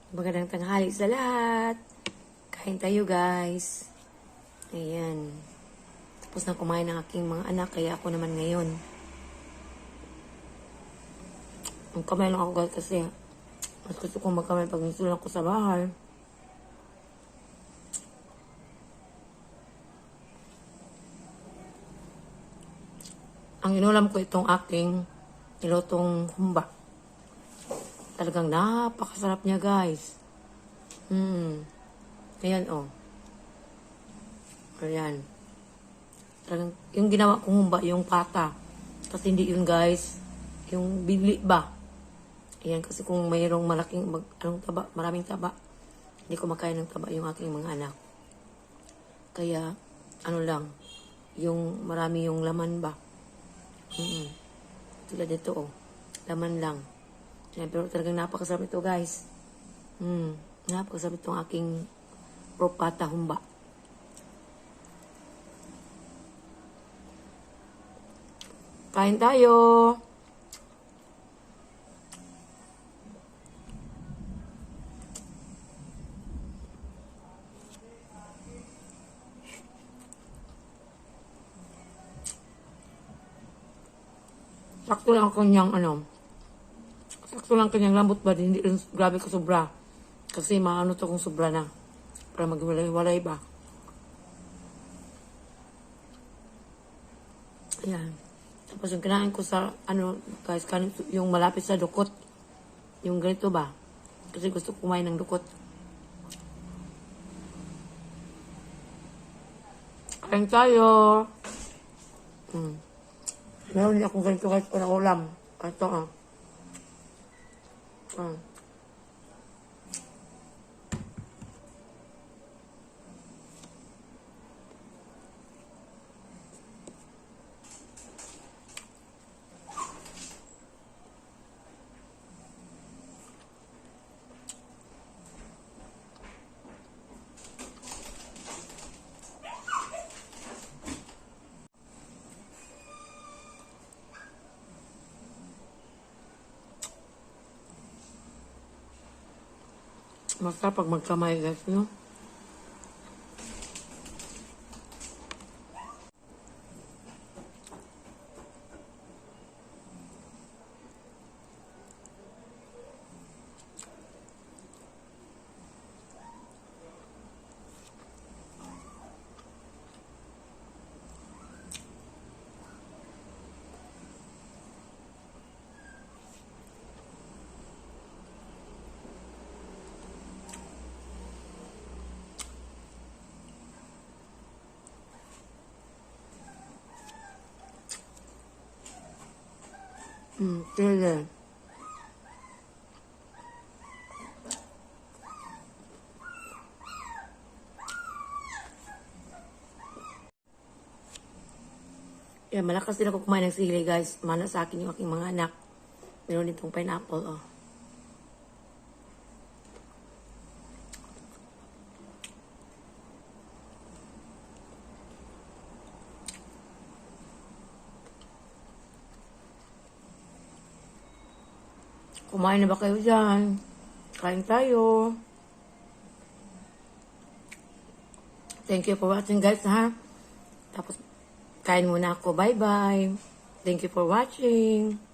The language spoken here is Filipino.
Magandang tanghali sa lahat. Kain tayo, guys. Ayan. Tapos na kumain ng aking mga anak, kaya ako naman ngayon. Ang kamay lang ako, guys, kasi mas gusto kong magkamay pag nasulan ako sa bahay. Ang inulam ko itong aking nilutong humba. Talagang napakasarap niya, guys. Ayan, oh. Ayan. Talagang, yung ginawa kong humba, yung pata. Kasi hindi yun, guys. Yung bibli ba? Ayan, kasi kung mayroong malaking, taba, maraming taba, hindi ko makain ng taba yung aking mga anak. Kaya, ano lang, yung marami yung laman ba? Tulad nito, oh. Laman lang. Ayan, pero talagang napakasarap ito, guys. Napakasarap itong aking propata humba. Kain tayo! Sakto lang kanyang sakto lang kanyang lambot ba, hindi rin grabe ko sobra. Kasi maano to kung sobra na. Para magwalay-walay ba. Ayan. Tapos yung kinain ko sa, guys, yung malapit sa dukot. Yung ganito ba. Kasi gusto ko kumain ng dukot. Kain tayo. Meron din akong ganito guys na ulam. Ito Masarap pag magkamay guys, no? Tila. Yeah, malakas din ako kumain ng sili guys. Mana sa akin yung aking mga anak. Meron ditong pineapple, oh. Kumain na ba kayo dyan? Kain tayo. Thank you for watching guys, ha? Tapos, kain muna ako. Bye-bye. Thank you for watching.